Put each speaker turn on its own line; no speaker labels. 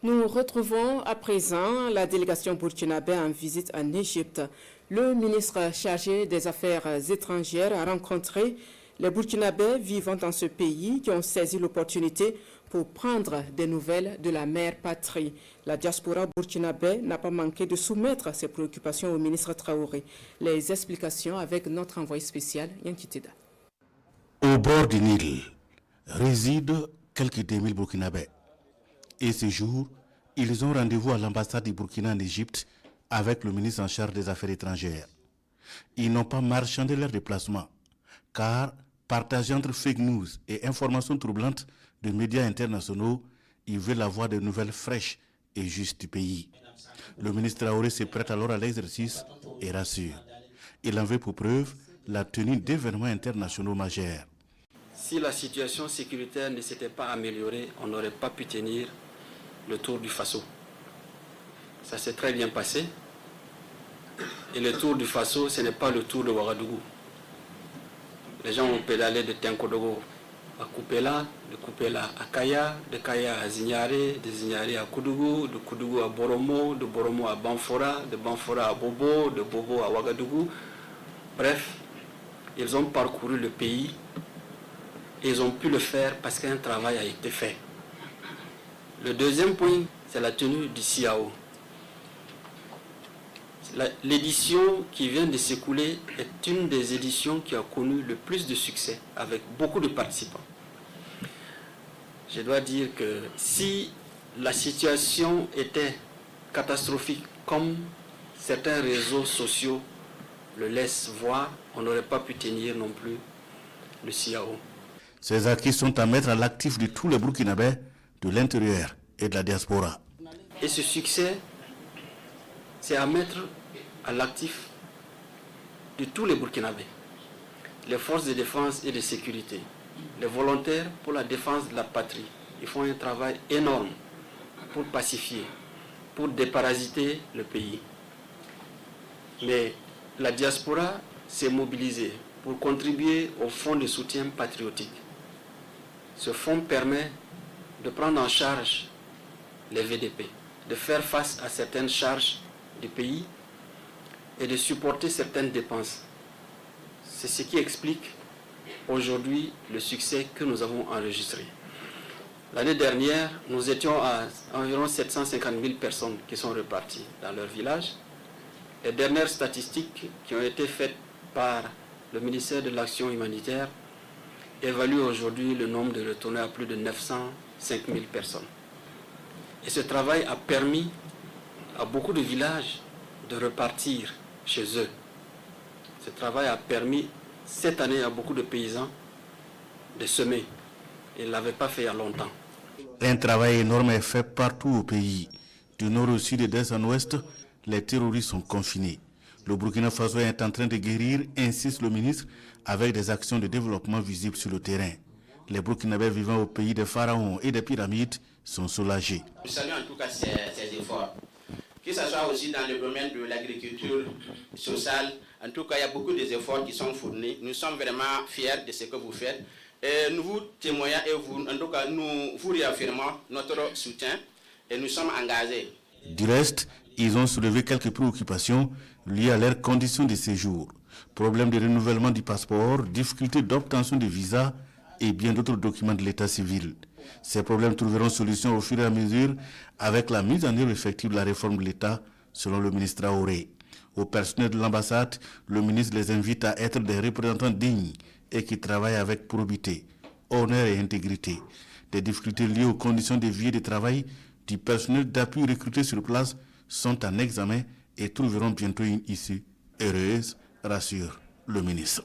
Nous retrouvons à présent la délégation burkinabé en visite en Égypte. Le ministre chargé des Affaires étrangères a rencontré les Burkinabés vivant dans ce pays qui ont saisi l'opportunité pour prendre des nouvelles de la mère patrie. La diaspora burkinabé n'a pas manqué de soumettre ses préoccupations au ministre Traoré. Les explications avec notre envoyé spécial, Yankiteda.
Au bord du Nil résident quelques 2000 Burkinabés. Et ce jour, ils ont rendez-vous à l'ambassade du Burkina en Égypte avec le ministre en charge des Affaires étrangères. Ils n'ont pas marchandé leur déplacement, car partagés entre fake news et informations troublantes de médias internationaux, ils veulent avoir des nouvelles fraîches et justes du pays. Le ministre Traoré se prête alors à l'exercice et rassure. Il en veut pour preuve la tenue d'événements internationaux majeurs.
Si la situation sécuritaire ne s'était pas améliorée, on n'aurait pas pu tenir le Tour du Faso. Ça s'est très bien passé. Et le Tour du Faso, ce n'est pas le Tour de Ouagadougou. Les gens ont pédalé de Tenkodogo à Koupela, de Koupela à Kaya, de Kaya à Zignare, de Zignare à Koudougou, de Koudougou à Boromo, de Boromo à Banfora, de Banfora à Bobo, de Bobo à Ouagadougou. Bref, ils ont parcouru le pays et ils ont pu le faire parce qu'un travail a été fait. Le deuxième point, c'est la tenue du CIAO. L'édition qui vient de s'écouler est une des éditions qui a connu le plus de succès, avec beaucoup de participants. Je dois dire que si la situation était catastrophique, comme certains réseaux sociaux le laissent voir, on n'aurait pas pu tenir non plus le CIAO.
Ces acquis sont à mettre à l'actif de tous les Burkinabés de l'intérieur et de la diaspora.
Et ce succès, c'est à mettre à l'actif de tous les Burkinabés, les forces de défense et de sécurité, les volontaires pour la défense de la patrie. Ils font un travail énorme pour pacifier, pour déparasiter le pays. Mais la diaspora s'est mobilisée pour contribuer au fonds de soutien patriotique. Ce fonds permet de prendre en charge les VDP, de faire face à certaines charges du pays et de supporter certaines dépenses. C'est ce qui explique aujourd'hui le succès que nous avons enregistré. L'année dernière, nous étions à environ 750 000 personnes qui sont reparties dans leur village. Les dernières statistiques qui ont été faites par le ministère de l'Action humanitaire évaluent aujourd'hui le nombre de retournés à plus de 905 000 personnes. Et ce travail a permis à beaucoup de villages de repartir chez eux. Ce travail a permis cette année à beaucoup de paysans de semer. Ils ne l'avaient pas fait il y a longtemps.
Un travail énorme est fait partout au pays. Du nord au sud et d'est en ouest, les terroristes sont confinés. Le Burkina Faso est en train de guérir, insiste le ministre, avec des actions de développement visibles sur le terrain. Les Burkinabés vivant au pays des pharaons et des pyramides sont soulagés.
Nous saluons en tout cas ces efforts. Que ce soit aussi dans le domaine de l'agriculture sociale, en tout cas il y a beaucoup d'efforts qui sont fournis. Nous sommes vraiment fiers de ce que vous faites. Et nous vous témoignons et vous, en tout cas nous vous réaffirmons notre soutien et nous sommes engagés.
Du reste, ils ont soulevé quelques préoccupations liées à leurs conditions de séjour. Problèmes de renouvellement du passeport, difficultés d'obtention de visa et bien d'autres documents de l'état civil. Ces problèmes trouveront solution au fur et à mesure avec la mise en œuvre effective de la réforme de l'État, selon le ministre Traoré. Au personnel de l'ambassade, le ministre les invite à être des représentants dignes et qui travaillent avec probité, honneur et intégrité. Des difficultés liées aux conditions de vie et de travail du personnel d'appui recruté sur place sont en examen et trouveront bientôt une issue heureuse, rassure le ministre.